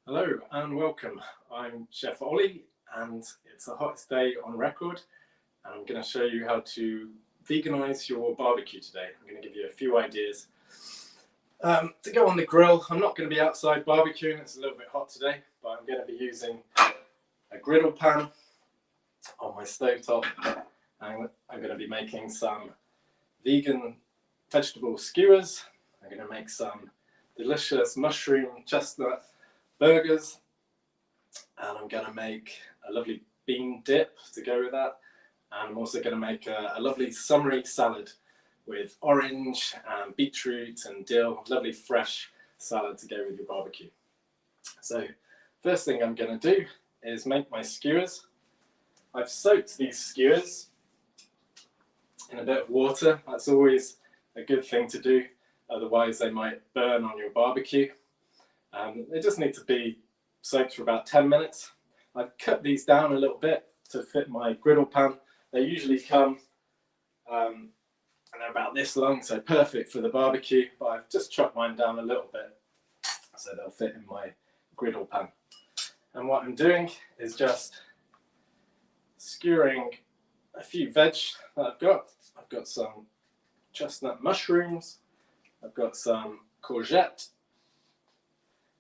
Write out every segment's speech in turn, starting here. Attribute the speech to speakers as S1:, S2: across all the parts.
S1: Hello and welcome. I'm Chef Ollie and it's the hottest day on record and I'm going to show you how to veganise your barbecue today. I'm going to give you a few ideas to go on the grill. I'm not going to be outside barbecuing, it's a little bit hot today, but I'm going to be using a griddle pan on my stovetop. I'm going to be making some vegan vegetable skewers. I'm going to make some delicious mushroom chestnut burgers, and I'm going to make a lovely bean dip to go with that, and I'm also going to make a lovely summery salad with orange and beetroot and dill, lovely fresh salad to go with your barbecue. So first thing I'm going to do is make my skewers. I've soaked these skewers in a bit of water. That's always a good thing to do, otherwise they might burn on your barbecue. They just need to be soaked for about 10 minutes. I've cut these down a little bit to fit my griddle pan. They usually come and they're about this long, so perfect for the barbecue, but I've just chopped mine down a little bit so they'll fit in my griddle pan. And what I'm doing is just skewering a few veg that I've got. I've got some chestnut mushrooms, I've got some courgette,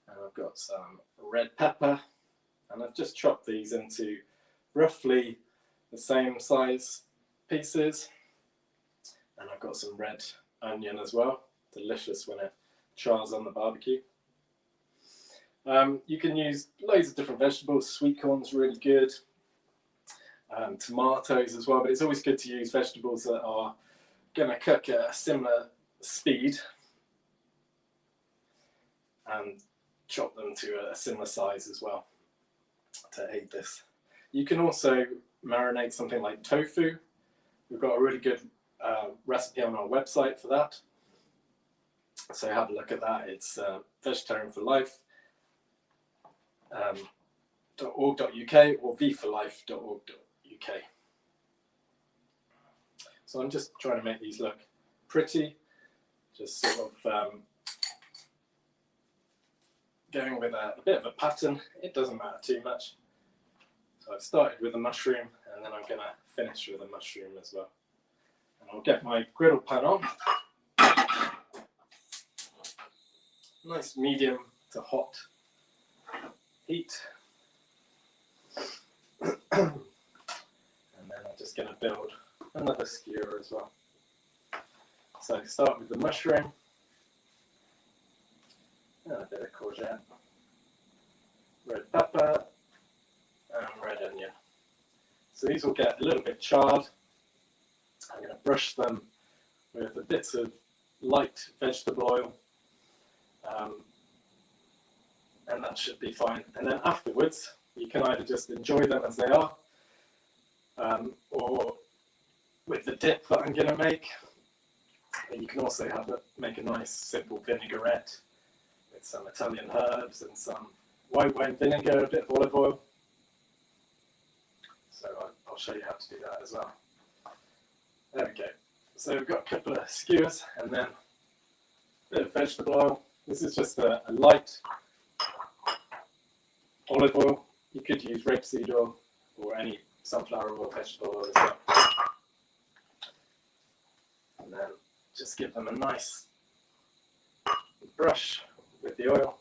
S1: and I've got some red pepper, and I've just chopped these into roughly the same size pieces. And I've got some red onion as well, delicious when it chars on the barbecue. You can use loads of different vegetables. Sweet corn's really good, tomatoes as well, but it's always good to use vegetables that are going to cook at a similar speed and chop them to a similar size as well to aid this. You can also marinate something like tofu. We've got a really good recipe on our website for that, so have a look at that. It's vegetarianforlife.org.uk or vforlife.org.uk. So I'm just trying to make these look pretty, just sort of going with a bit of a pattern. It doesn't matter too much. So I've started with a mushroom and then I'm going to finish with a mushroom as well. And I'll get my griddle pan on. Nice medium to hot heat. And then I'm just going to build another skewer as well. So start with the mushroom. And a bit of courgette, red pepper, and red onion. So these will get a little bit charred. I'm going to brush them with a bit of light vegetable oil, and that should be fine. And then afterwards, you can either just enjoy them as they are, or with the dip that I'm going to make. And you can also make a nice simple vinaigrette with some Italian herbs and some white wine vinegar, a bit of olive oil. So I'll show you how to do that as well. There we go. So we've got a couple of skewers and then a bit of vegetable oil. This is just a light olive oil. You could use rapeseed oil or any sunflower oil, vegetable oil as well. And then just give them a nice brush with the oil.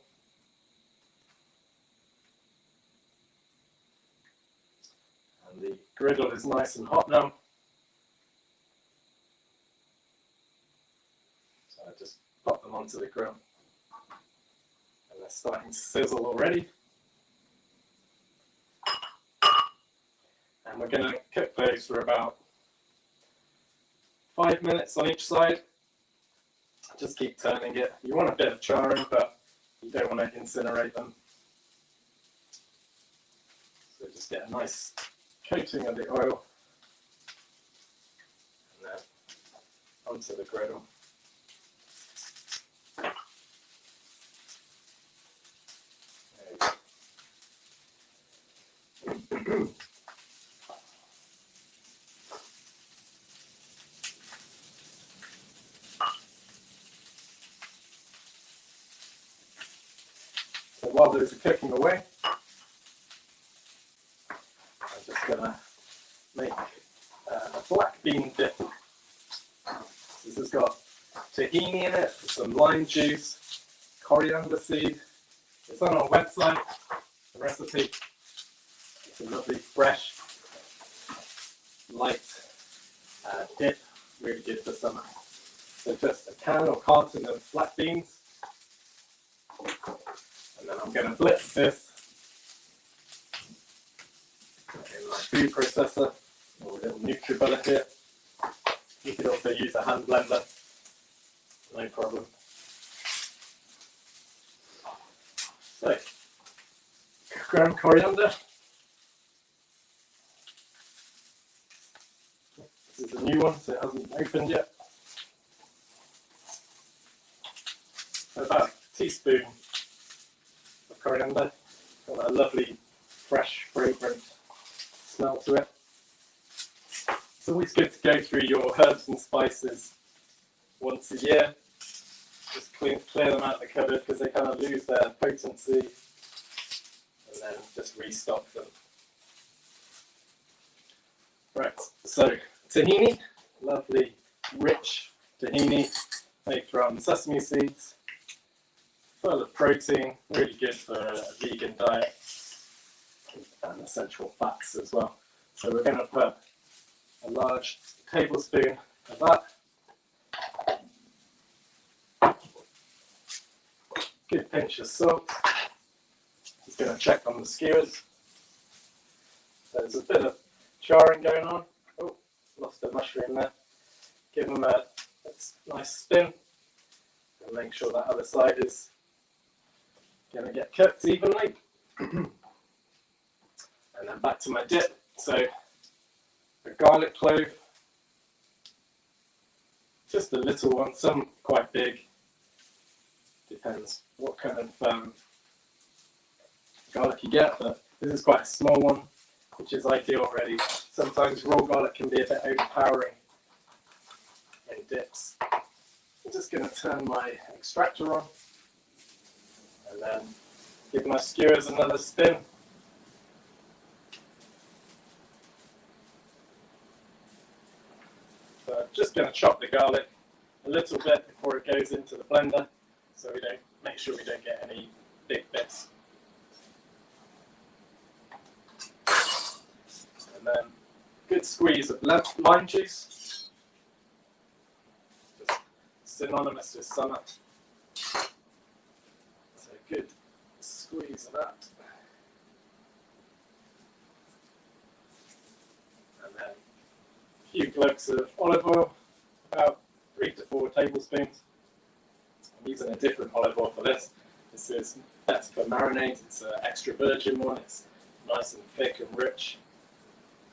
S1: And the griddle is nice and hot now. So I just pop them onto the grill. And they're starting to sizzle already. And we're going to cook those for about 5 minutes on each side. Just keep turning it. You want a bit of charring, but you don't want to incinerate them. So just get a nice coating of the oil. And then onto the griddle. There you go. while those are cooking away, I'm just going to make a black bean dip. This has got tahini in it, some lime juice, coriander seed. It's on our website, the recipe. It's a lovely, fresh, light dip, really good for summer. So just a can or carton of black beans. And then I'm going to blitz this in my food processor, or a little NutriBullet here. You could also use a hand blender, no problem. So, ground coriander. This is a new one, so it hasn't opened yet. So about a teaspoon of coriander. Got a lovely, fresh, fragrant smell to it. It's always good to go through your herbs and spices once a year. Just clear them out of the cupboard because they kind of lose their potency, and then just restock them. Right, so tahini, lovely, rich tahini made from sesame seeds, full of protein, really good for a vegan diet, and essential fats as well. So we're going to put a large tablespoon of that. Good pinch of salt. Just going to check on the skewers. There's a bit of charring going on. Oh, lost a mushroom there. Give them a nice spin and make sure that other side is going to get cooked evenly. And then back to my dip. So a garlic clove, just a little one, some quite big, depends what kind of garlic you get, but this is quite a small one, which is ideal already. Sometimes raw garlic can be a bit overpowering in dips. I'm just going to turn my extractor on and then give my skewers another spin. So I'm just going to chop the garlic a little bit before it goes into the blender, so we don't make sure we don't get any big bits. And then good squeeze of lime juice, just synonymous with summer. So good squeeze of that. And then a few globes of olive oil, about 3 to 4 tablespoons. I'm using a different olive oil for this. This is better for marinade. It's an extra virgin one. It's nice and thick and rich.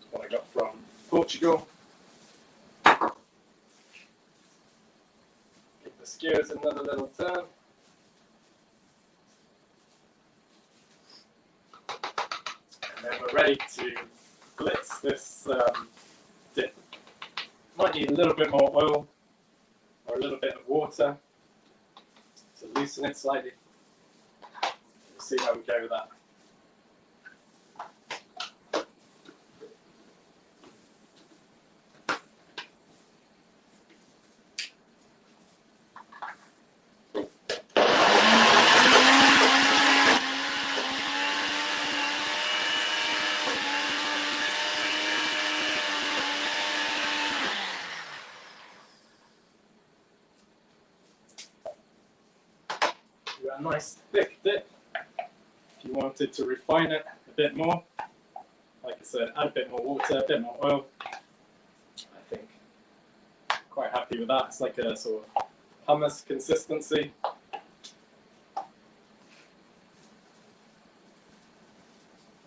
S1: It's one I got from Portugal. Give the skewers another little turn. And then we're ready to blitz this dip. Might need a little bit more oil or a little bit of water to loosen it slightly. We'll see how we go with that. A nice thick dip. If you wanted to refine it a bit more, like I said, add a bit more water, a bit more oil. I think quite happy with that. It's like a sort of hummus consistency.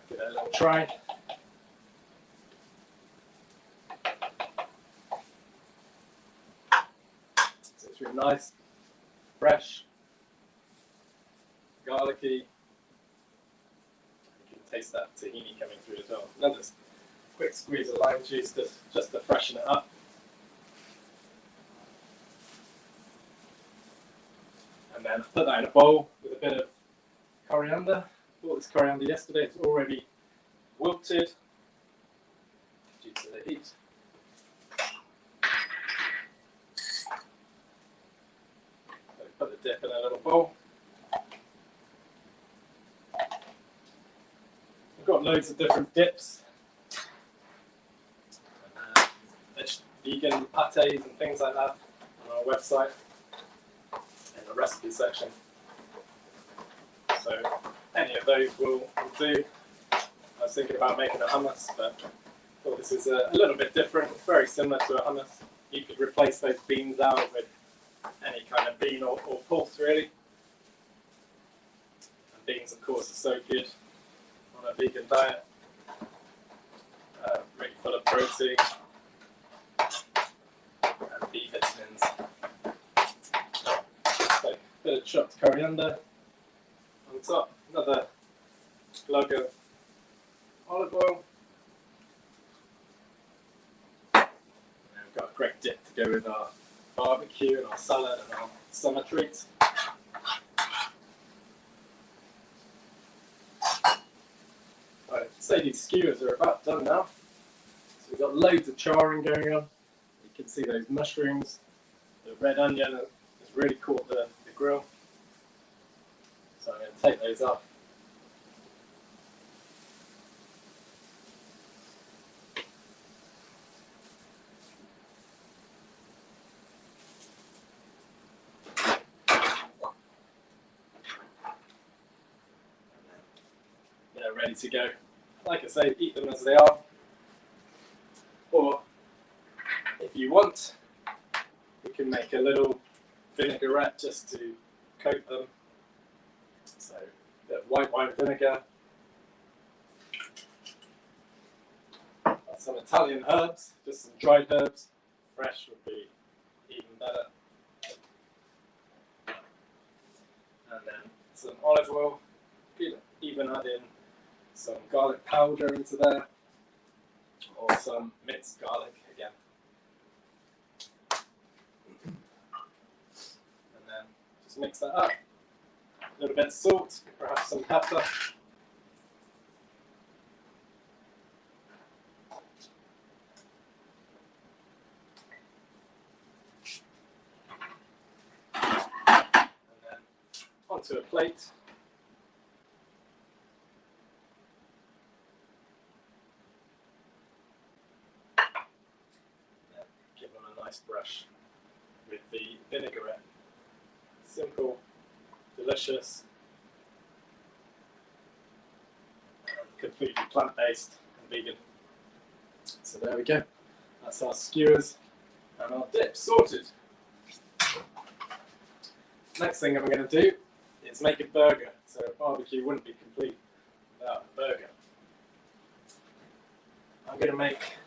S1: Give it a little try. So it's really nice, fresh, garlicky. You can taste that tahini coming through as well. Another quick squeeze of lime juice just to freshen it up. And then put that in a bowl with a bit of coriander. Bought this coriander yesterday. It's already wilted due to the heat. So put the dip in a little bowl. We've got loads of different dips. There's vegan pâtés and things like that on our website in the recipe section. So any of those will do. I was thinking about making a hummus, but I thought this is a little bit different. It's very similar to a hummus. You could replace those beans out with any kind of bean or pulse, really. And beans, of course, are so good on a vegan diet. Really full of protein and B vitamins. So a bit of chopped coriander on top. Another glug of olive oil. And we've got a great dip to go with our barbecue and our salad and our summer treats. Right, say these skewers are about done now. So we've got loads of charring going on. You can see those mushrooms, the red onion has really caught the grill. So I'm going to take those off. They're ready to go. Like I say, eat them as they are. Or if you want, you can make a little vinaigrette just to coat them. So a bit of white wine vinegar, some Italian herbs, just some dried herbs. Fresh would be even better. And then some olive oil. You could even add in some garlic powder into there, or some minced garlic again. And then just mix that up. A little bit of salt, perhaps some pepper. And then onto a plate. And give them a nice brush with the vinaigrette. Simple, delicious, and completely plant-based and vegan. So there we go. That's our skewers and our dip sorted. Next thing I'm going to do is make a burger. So a barbecue wouldn't be complete without a burger. I'm going to make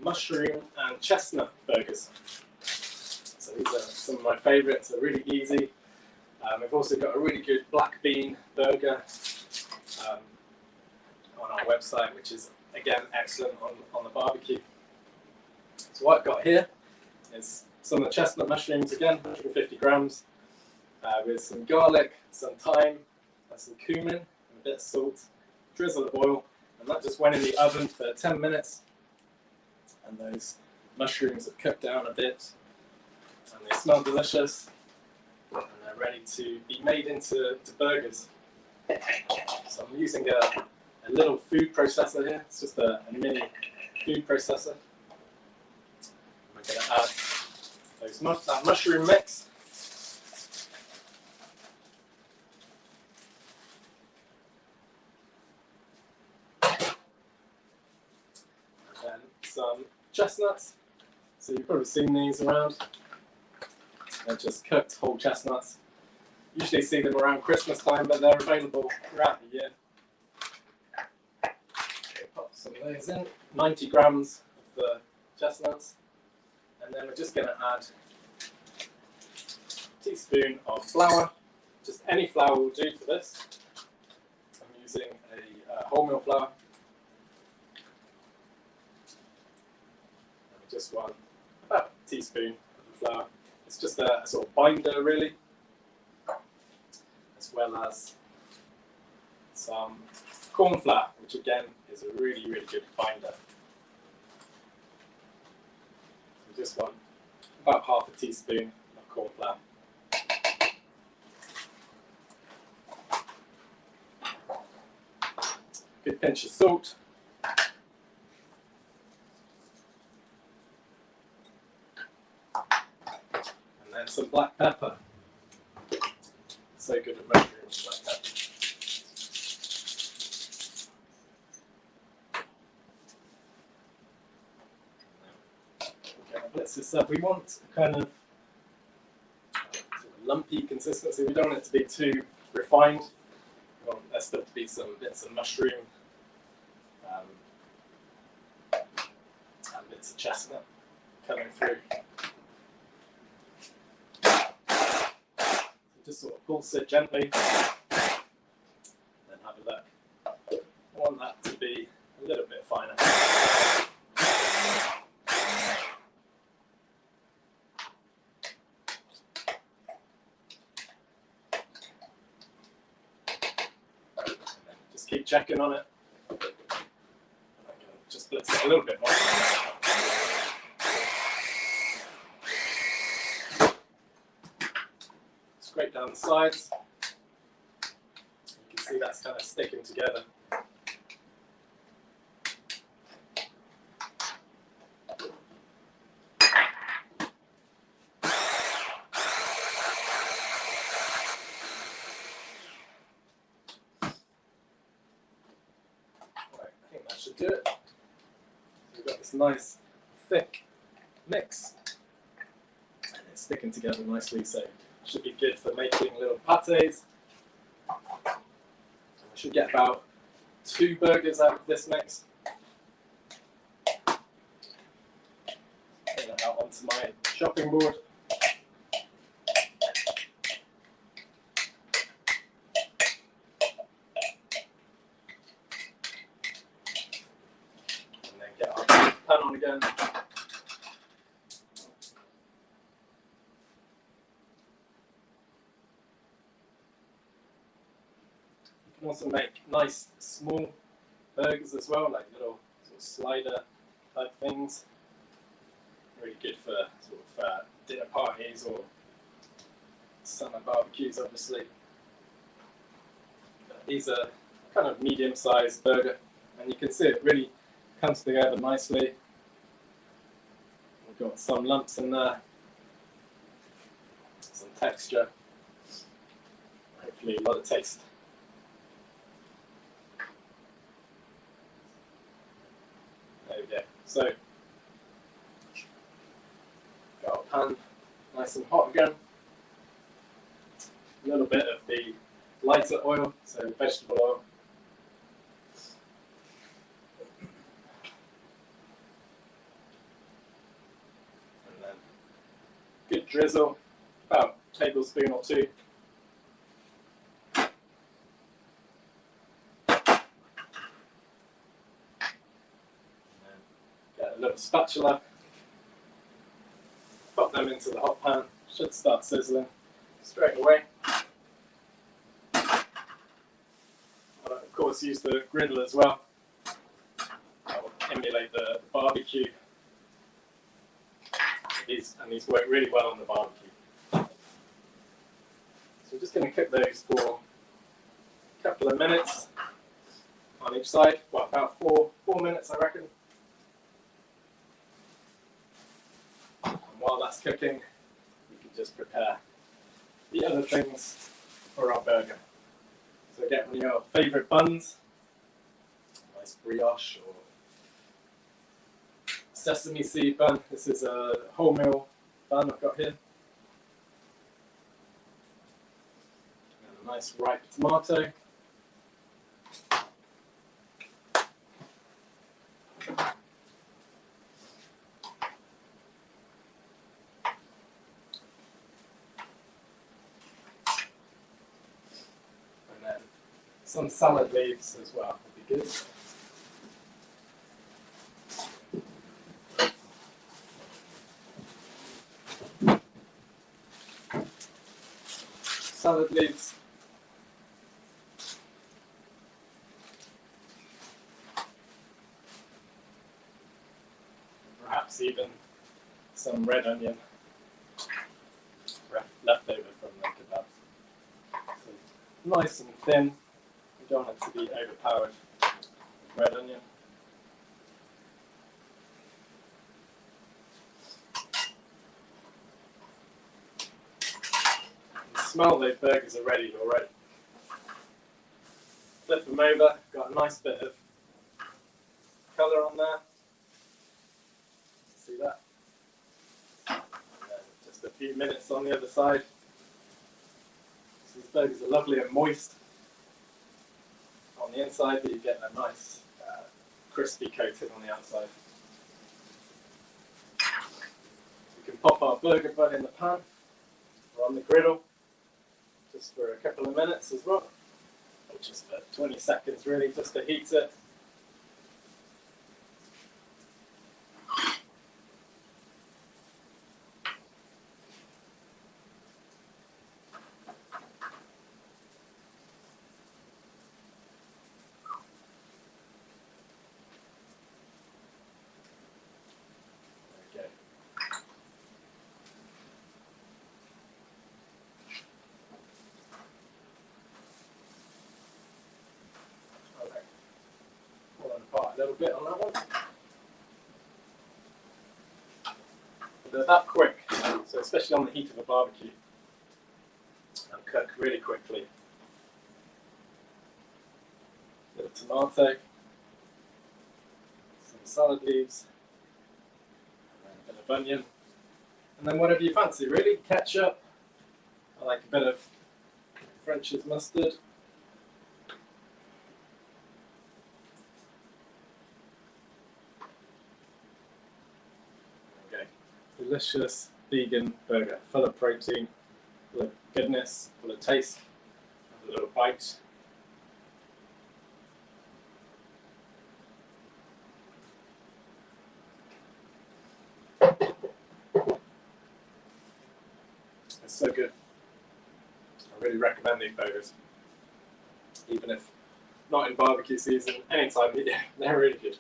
S1: mushroom and chestnut burgers. So these are some of my favourites. They're really easy. We've also got a really good black bean burger on our website, which is again excellent on the barbecue. So what I've got here is some of the chestnut mushrooms, again 150 grams, with some garlic, some thyme, some cumin, and a bit of salt, drizzle of oil, and that just went in the oven for 10 minutes. And those mushrooms have cooked down a bit, and they smell delicious. And they're ready to be made into burgers. So I'm using a little food processor here. It's just a mini food processor. I'm going to add that mushroom mix. And then some chestnuts. So you've probably seen these around. They're just cooked whole chestnuts. Usually see them around Christmas time, but they're available throughout the year. Pop some of those in. 90 grams of the chestnuts. And then we're just going to add a teaspoon of flour. Just any flour will do for this. I'm using a wholemeal flour. And we just want about a teaspoon of the flour. It's just a sort of binder, really, as well as some corn flour, which again is a really, really good binder. We just want about half a teaspoon of corn flour. Good pinch of salt. And then some black pepper. So good at mushrooms, black pepper. Okay, blitz this up. We want a kind of lumpy consistency. We don't want it to be too refined. We want there still to be some bits of mushroom and bits of chestnut coming through. Just sort of pulse it gently, then have a look. I want that to be a little bit finer. Just keep checking on it. Just blitz it a little bit more. Scrape down the sides. You can see that's kind of sticking together. Right, I think that should do it. We've got this nice thick mix, and it's sticking together nicely. So should be good for making little pates. I should get about 2 burgers out of this mix. Take that out onto my chopping board. And then get our pan on again. You can also make nice small burgers as well, like little sort of slider type things. Really good for sort of dinner parties or summer barbecues, obviously. But these are kind of medium-sized burger, and you can see it really comes together nicely. We've got some lumps in there, some texture, hopefully a lot of taste. There we go. So, got our pan nice and hot again. A little bit of the lighter oil, so vegetable oil. And then good drizzle, about a tablespoon or 2. Get a little spatula, pop them into the hot pan, should start sizzling straight away. I'll of course use the griddle as well. I'll emulate the barbecue. These work really well on the barbecue. So we're just going to cook those for a couple of minutes on each side. Well, about 4 minutes, I reckon. And while that's cooking, we can just prepare the other things for our burger. So get one of your favourite buns, nice brioche or sesame seed bun. This is a wholemeal bun I've got here. And a nice ripe tomato. And then some salad leaves as well would be good. Salad leaves. There's even some red onion left over from the kebabs. So nice and thin. You don't want it to be overpowered with red onion. You smell those burgers are ready already. Flip them over, got a nice bit of colour on there. See that? And then just a few minutes on the other side. So these burgers are lovely and moist on the inside, but you get a nice crispy coating on the outside. We can pop our burger bun in the pan or on the griddle just for a couple of minutes as well. Just for 20 seconds really, just to heat it. There we go. Apart a little bit on that one. But they're that quick, so especially on the heat of a barbecue, they'll cook really quickly. A bit of tomato, some salad leaves, and a bit of onion, and then whatever you fancy really. Ketchup, I like a bit of French's mustard. Delicious vegan burger, full of protein, full of goodness, full of taste. Have a little bite. It's so good. I really recommend these burgers, even if not in barbecue season. Anytime, yeah, they're really good.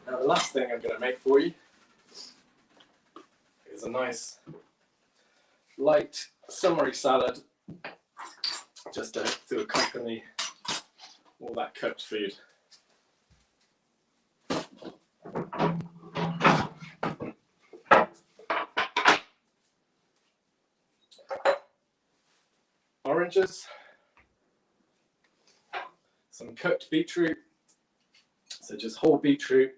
S1: Now the last thing I'm going to make for you is a nice light summery salad, just to accompany all that cooked food. Oranges, some cooked beetroot, so just whole beetroot,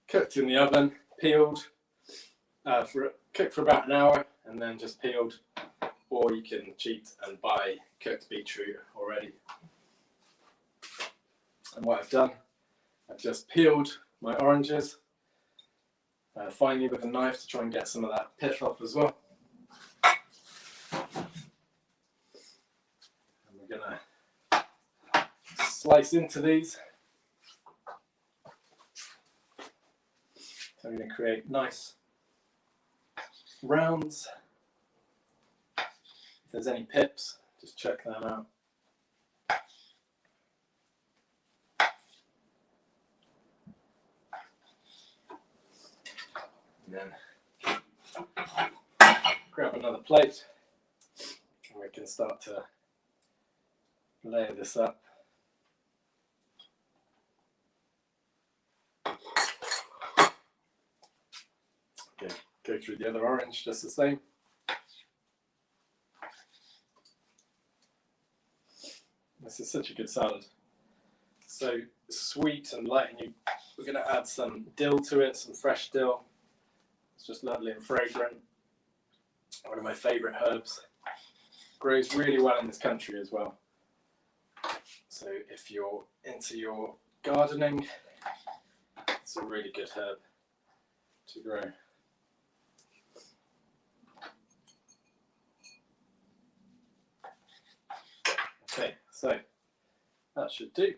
S1: cooked in the oven, peeled, cooked for about an hour, and then just peeled. Or you can cheat and buy cooked beetroot already. And what I've done, I've just peeled my oranges finely with a knife to try and get some of that pith off as well. And we're going to slice into these. So I'm going to create nice rounds. If there's any pips, just check them out. And then grab another plate and we can start to layer this up. Okay, go through the other orange just the same. This is such a good salad. So sweet and light, and we're going to add some dill to it, some fresh dill. It's just lovely and fragrant. One of my favourite herbs. Grows really well in this country as well. So if you're into your gardening, it's a really good herb to grow. Okay, so that should do.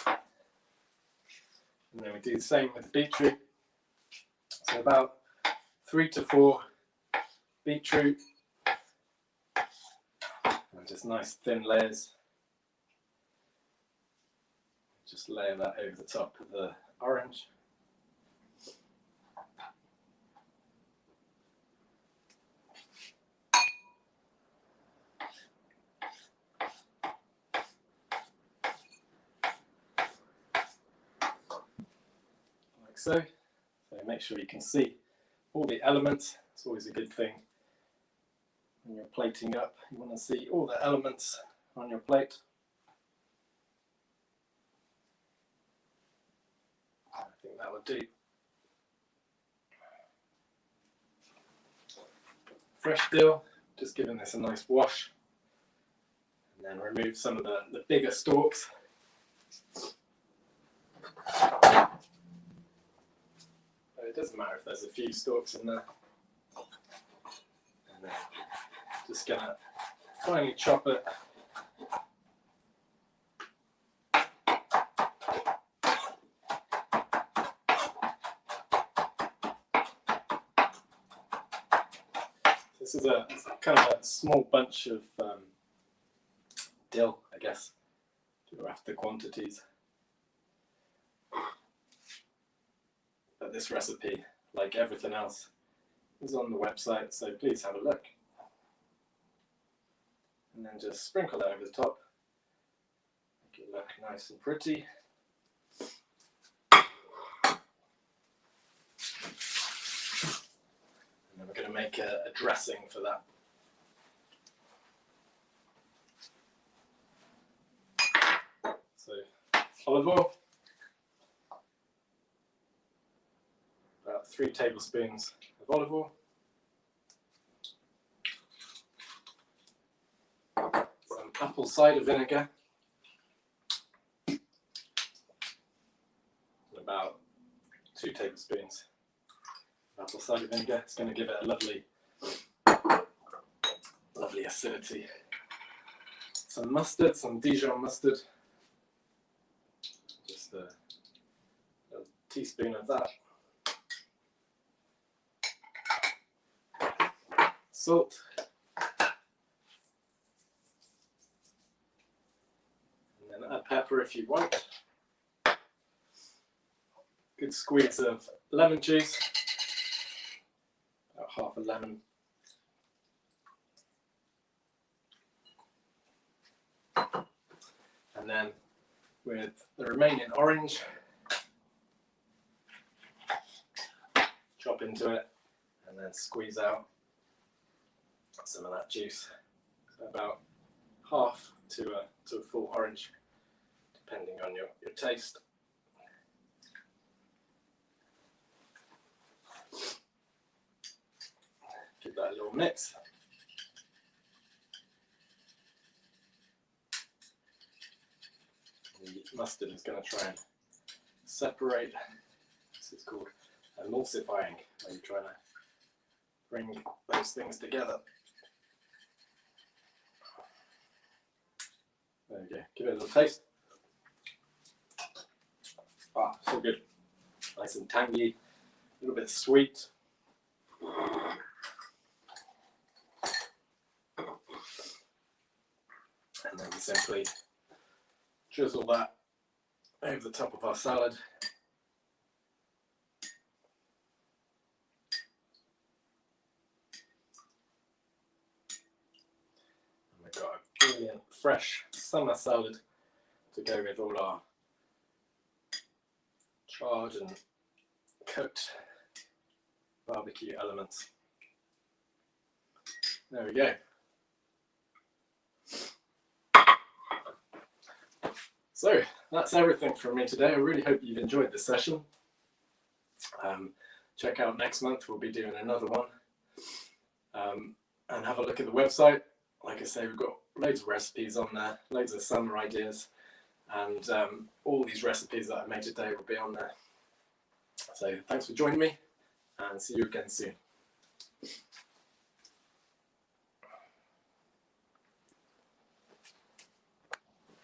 S1: And then we do the same with the beetroot. So about 3 to 4 beetroot. And just nice thin layers. Just layer that over the top of the orange. Like so. So make sure you can see all the elements. It's always a good thing when you're plating up. You want to see all the elements on your plate. I think that would do. Fresh dill, just giving this a nice wash. And then remove some of the bigger stalks. It doesn't matter if there's a few stalks in there. And then just gonna finely chop it. This is a kind of a small bunch of dill, I guess, to go after quantities. But this recipe, like everything else, is on the website, so please have a look. And then just sprinkle that over the top, make it look nice and pretty. And then we're going to make a dressing for that. So, olive oil. 3 tablespoons of olive oil, some apple cider vinegar, and about 2 tablespoons of apple cider vinegar. It's going to give it a lovely acidity. Some mustard, some Dijon mustard, just a teaspoon of that. Salt, and then add pepper if you want. Good squeeze of lemon juice, about half a lemon. And then with the remaining orange, chop into it and then squeeze out some of that juice, so about half to a full orange, depending on your taste. Give that a little mix. The mustard is going to try and separate. This is called emulsifying, where you're trying to bring those things together. There we go, give it a little taste. Ah, so good. Nice and tangy, a little bit sweet. And then we simply drizzle that over the top of our salad. And we've got a brilliant fresh summer salad to go with all our charred and cooked barbecue elements. There we go. So that's everything from me today. I really hope you've enjoyed this session. Check out next month, we'll be doing another one. And have a look at the website. Like I say, we've got loads of recipes on there, loads of summer ideas, and all these recipes that I made today will be on there. So thanks for joining me, and see you again soon.